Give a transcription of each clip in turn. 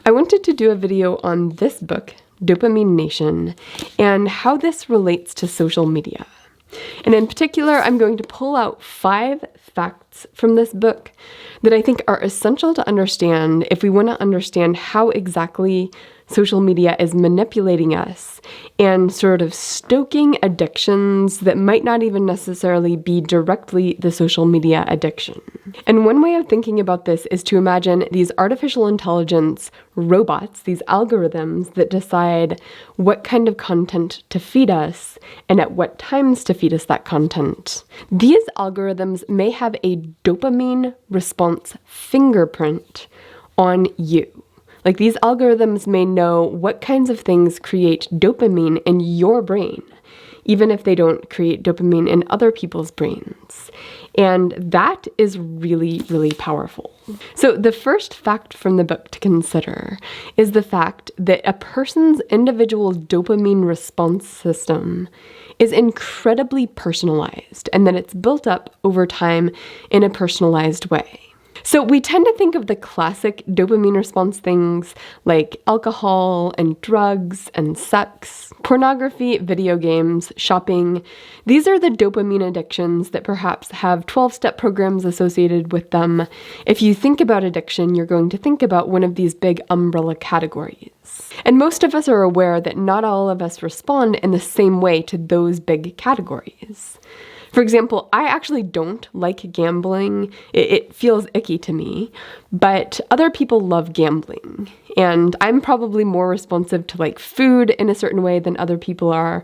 I wanted to do a video on this book, Dopamine Nation, and how this relates to social media. And in particular, I'm going to pull out 5 facts from this book that I think are essential to understand if we want to understand how exactly social media is manipulating us and sort of stoking addictions that might not even necessarily be directly the social media addiction. And one way of thinking about this is to imagine these artificial intelligence robots, these algorithms that decide what kind of content to feed us and at what times to feed us that content. These algorithms may have a dopamine response fingerprint on you. Like, these algorithms may know what kinds of things create dopamine in your brain, even if they don't create dopamine in other people's brains. And that is really, really powerful. So the first fact from the book to consider is the fact that a person's individual dopamine response system is incredibly personalized, and that it's built up over time in a personalized way. So we tend to think of the classic dopamine response things like alcohol and drugs and sex, pornography, video games, shopping. These are the dopamine addictions that perhaps have 12-step programs associated with them. If you think about addiction, you're going to think about one of these big umbrella categories. And most of us are aware that not all of us respond in the same way to those big categories. For example, I actually don't like gambling. It feels icky to me, but other people love gambling. And I'm probably more responsive to like food in a certain way than other people are.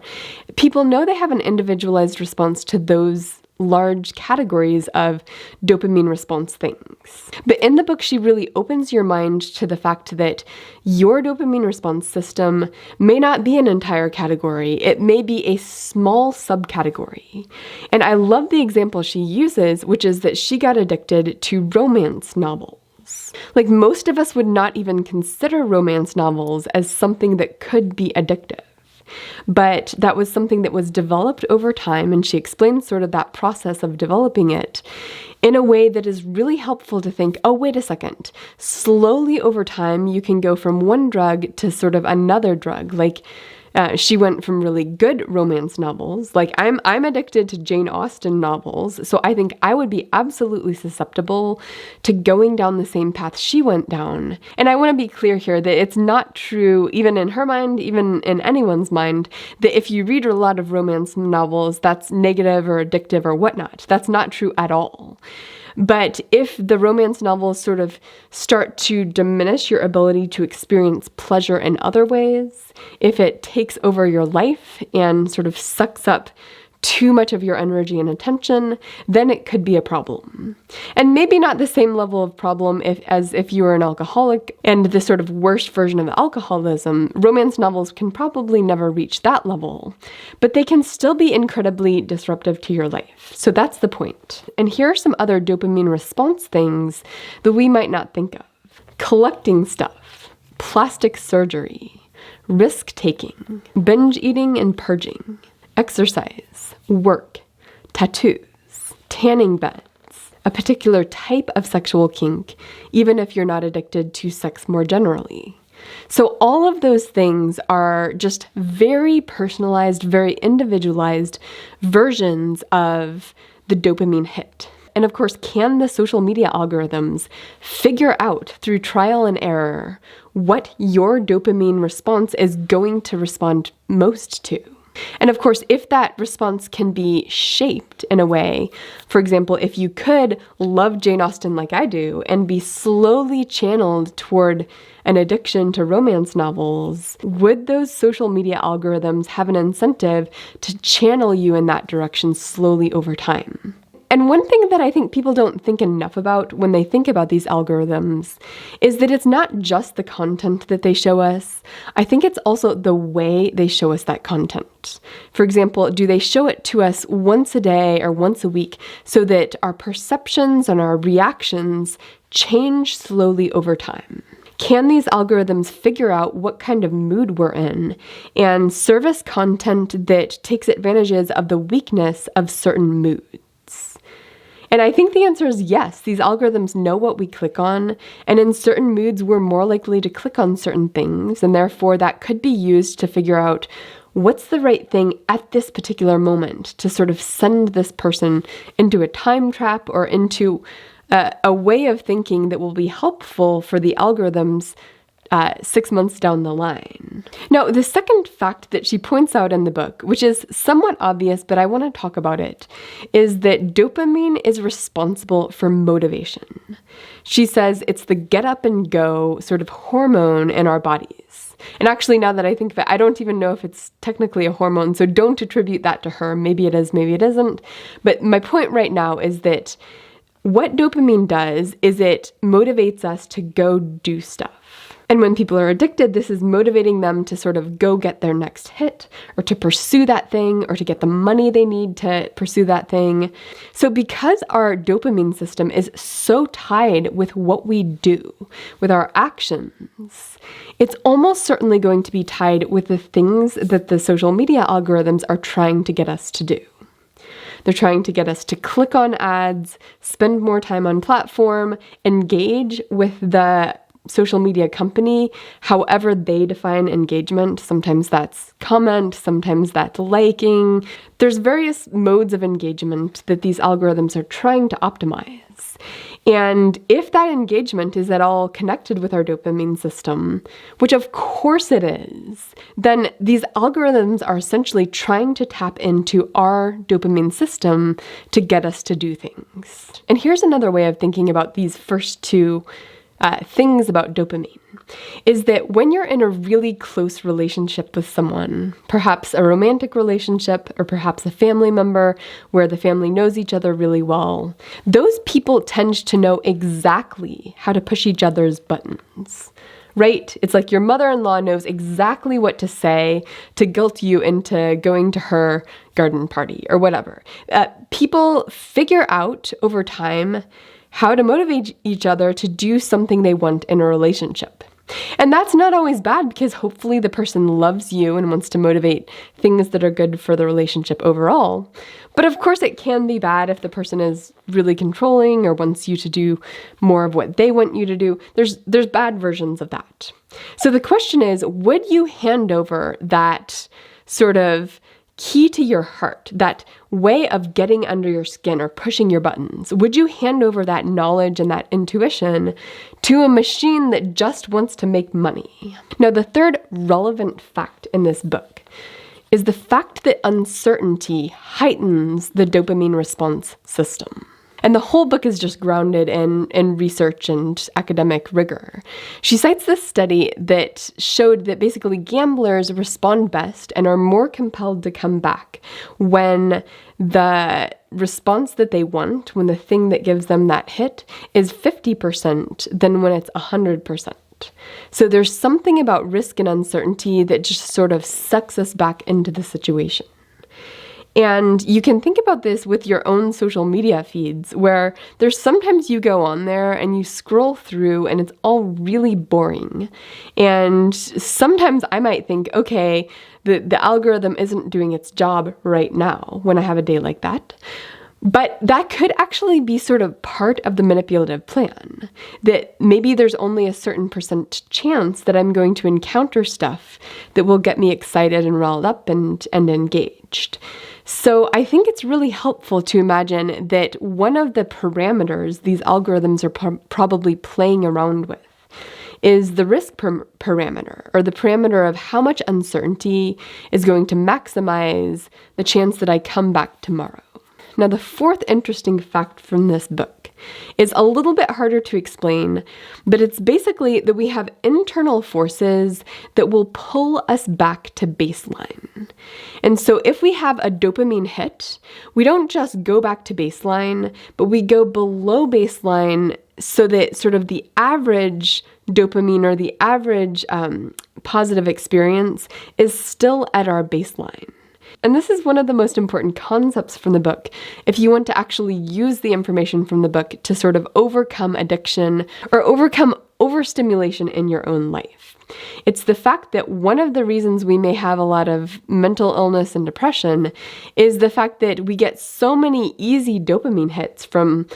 People know they have an individualized response to those large categories of dopamine response things. But in the book, she really opens your mind to the fact that your dopamine response system may not be an entire category. It may be a small subcategory. And I love the example she uses, which is that she got addicted to romance novels. Like, most of us would not even consider romance novels as something that could be addictive. But that was something that was developed over time, and she explains sort of that process of developing it in a way that is really helpful to think, oh, wait a second. Slowly over time, you can go from one drug to sort of another drug. Like, she went from really good romance novels. Like, I'm addicted to Jane Austen novels, so I think I would be absolutely susceptible to going down the same path she went down. And I want to be clear here that it's not true, even in her mind, even in anyone's mind, that if you read a lot of romance novels, that's negative or addictive or whatnot. That's not true at all. But if the romance novels sort of start to diminish your ability to experience pleasure in other ways, if it takes over your life and sort of sucks up too much of your energy and attention, then it could be a problem. And maybe not the same level of problem as if you were an alcoholic and the sort of worst version of alcoholism. Romance novels can probably never reach that level, but they can still be incredibly disruptive to your life. So that's the point. And here are some other dopamine response things that we might not think of. Collecting stuff, plastic surgery, risk-taking, binge eating and purging, exercise, work, tattoos, tanning beds, a particular type of sexual kink, even if you're not addicted to sex more generally. So all of those things are just very personalized, very individualized versions of the dopamine hit. And of course, can the social media algorithms figure out through trial and error what your dopamine response is going to respond most to? And of course, if that response can be shaped in a way, for example, if you could love Jane Austen like I do and be slowly channeled toward an addiction to romance novels, would those social media algorithms have an incentive to channel you in that direction slowly over time? And one thing that I think people don't think enough about when they think about these algorithms is that it's not just the content that they show us. I think it's also the way they show us that content. For example, do they show it to us once a day or once a week so that our perceptions and our reactions change slowly over time? Can these algorithms figure out what kind of mood we're in and service content that takes advantages of the weakness of certain moods? And I think the answer is yes. These algorithms know what we click on, and in certain moods, we're more likely to click on certain things, and therefore that could be used to figure out what's the right thing at this particular moment to sort of send this person into a time trap or into a way of thinking that will be helpful for the algorithms 6 months down the line. Now, the second fact that she points out in the book, which is somewhat obvious, but I want to talk about it, is that dopamine is responsible for motivation. She says it's the get up and go sort of hormone in our bodies. And actually, now that I think of it, I don't even know if it's technically a hormone, so don't attribute that to her. Maybe it is, maybe it isn't. But my point right now is that what dopamine does is it motivates us to go do stuff. And when people are addicted, this is motivating them to sort of go get their next hit, or to pursue that thing, or to get the money they need to pursue that thing. So because our dopamine system is so tied with what we do, with our actions, it's almost certainly going to be tied with the things that the social media algorithms are trying to get us to do. They're trying to get us to click on ads, spend more time on platform, engage with the social media company, however they define engagement. Sometimes that's comment, sometimes that's liking. There's various modes of engagement that these algorithms are trying to optimize. And if that engagement is at all connected with our dopamine system, which of course it is, then these algorithms are essentially trying to tap into our dopamine system to get us to do things. And here's another way of thinking about these first two things about dopamine, is that when you're in a really close relationship with someone, perhaps a romantic relationship or perhaps a family member where the family knows each other really well, those people tend to know exactly how to push each other's buttons, right? It's like your mother-in-law knows exactly what to say to guilt you into going to her garden party or whatever. People figure out over time how to motivate each other to do something they want in a relationship. And that's not always bad, because hopefully the person loves you and wants to motivate things that are good for the relationship overall. But of course it can be bad if the person is really controlling or wants you to do more of what they want you to do. There's bad versions of that. So the question is, would you hand over that sort of key to your heart, that way of getting under your skin or pushing your buttons? Would you hand over that knowledge and that intuition to a machine that just wants to make money? Now, the third relevant fact in this book is the fact that uncertainty heightens the dopamine response system. And the whole book is just grounded in research and academic rigor. She cites this study that showed that basically gamblers respond best and are more compelled to come back when the response that they want, when the thing that gives them that hit, is 50% than when it's 100%. So there's something about risk and uncertainty that just sort of sucks us back into the situation. And you can think about this with your own social media feeds, where there's sometimes you go on there and you scroll through and it's all really boring. And sometimes I might think, okay, the algorithm isn't doing its job right now when I have a day like that. But that could actually be sort of part of the manipulative plan, that maybe there's only a certain percent chance that I'm going to encounter stuff that will get me excited and riled up and engaged. So I think it's really helpful to imagine that one of the parameters these algorithms are probably playing around with is the risk parameter, or the parameter of how much uncertainty is going to maximize the chance that I come back tomorrow. Now, the fourth interesting fact from this book is a little bit harder to explain, but it's basically that we have internal forces that will pull us back to baseline. And so if we have a dopamine hit, we don't just go back to baseline, but we go below baseline so that sort of the average dopamine or the average positive experience is still at our baseline. And this is one of the most important concepts from the book if you want to actually use the information from the book to sort of overcome addiction or overcome overstimulation in your own life. It's the fact that one of the reasons we may have a lot of mental illness and depression is the fact that we get so many easy dopamine hits from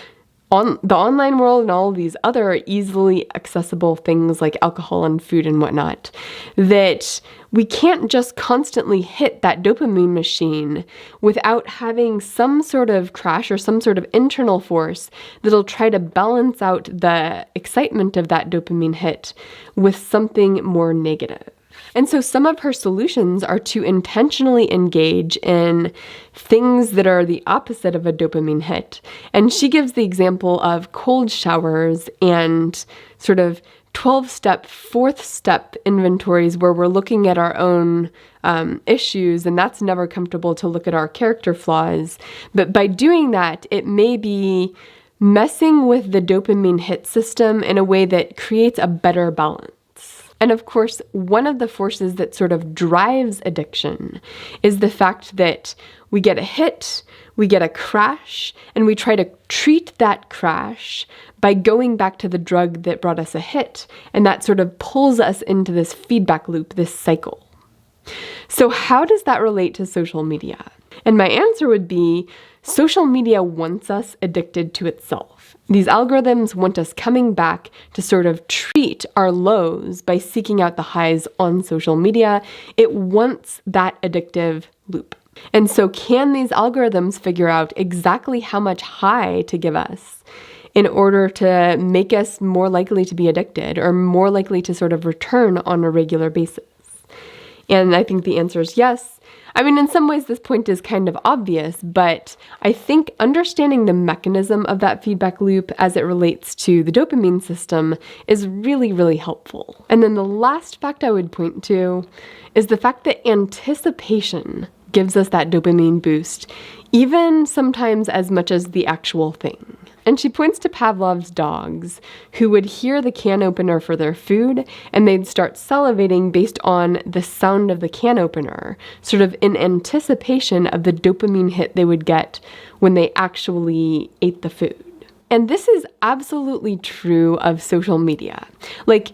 the online world and all of these other easily accessible things like alcohol and food and whatnot, that we can't just constantly hit that dopamine machine without having some sort of crash or some sort of internal force that'll try to balance out the excitement of that dopamine hit with something more negative. And so some of her solutions are to intentionally engage in things that are the opposite of a dopamine hit. And she gives the example of cold showers and sort of 12-step, fourth step inventories where we're looking at our own issues, and that's never comfortable to look at our character flaws. But by doing that, it may be messing with the dopamine hit system in a way that creates a better balance. And of course, one of the forces that sort of drives addiction is the fact that we get a hit, we get a crash, and we try to treat that crash by going back to the drug that brought us a hit. And that sort of pulls us into this feedback loop, this cycle. So how does that relate to social media? And my answer would be, social media wants us addicted to itself. These algorithms want us coming back to sort of treat our lows by seeking out the highs on social media. It wants that addictive loop. And so can these algorithms figure out exactly how much high to give us in order to make us more likely to be addicted or more likely to sort of return on a regular basis? And I think the answer is yes. I mean, in some ways, this point is kind of obvious, but I think understanding the mechanism of that feedback loop as it relates to the dopamine system is really, really helpful. And then the last fact I would point to is the fact that anticipation gives us that dopamine boost, even sometimes as much as the actual thing. And she points to Pavlov's dogs, who would hear the can opener for their food, and they'd start salivating based on the sound of the can opener, sort of in anticipation of the dopamine hit they would get when they actually ate the food. And this is absolutely true of social media. Like,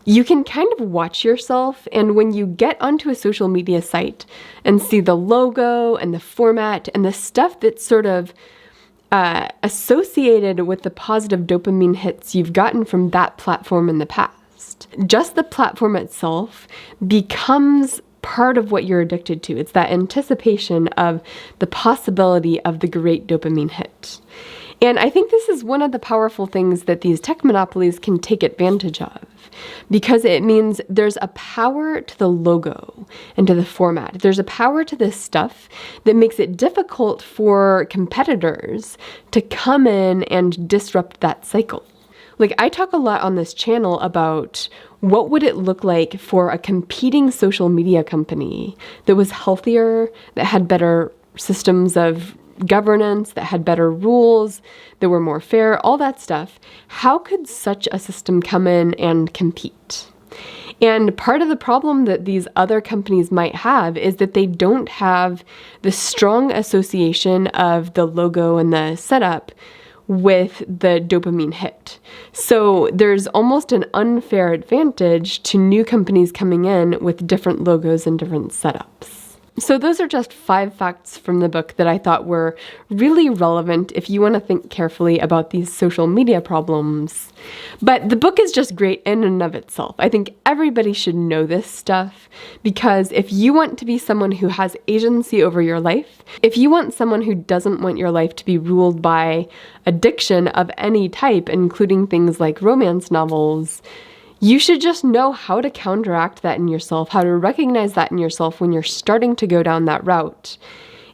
you can kind of watch yourself, and when you get onto a social media site and see the logo and the format and the stuff that's sort of associated with the positive dopamine hits you've gotten from that platform in the past, just the platform itself becomes part of what you're addicted to. It's that anticipation of the possibility of the great dopamine hit. And I think this is one of the powerful things that these tech monopolies can take advantage of, because it means there's a power to the logo and to the format. There's a power to this stuff that makes it difficult for competitors to come in and disrupt that cycle. Like, I talk a lot on this channel about what would it look like for a competing social media company that was healthier, that had better systems of governance, that had better rules, that were more fair, all that stuff. How could such a system come in and compete? And part of the problem that these other companies might have is that they don't have the strong association of the logo and the setup with the dopamine hit. So there's almost an unfair advantage to new companies coming in with different logos and different setups. So those are just 5 facts from the book that I thought were really relevant if you want to think carefully about these social media problems. But the book is just great in and of itself. I think everybody should know this stuff, because if you want to be someone who has agency over your life, if you want someone who doesn't want your life to be ruled by addiction of any type, including things like romance novels, you should just know how to counteract that in yourself, how to recognize that in yourself when you're starting to go down that route,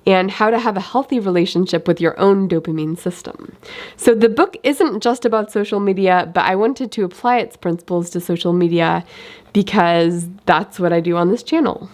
and how to have a healthy relationship with your own dopamine system. So the book isn't just about social media, but I wanted to apply its principles to social media because that's what I do on this channel.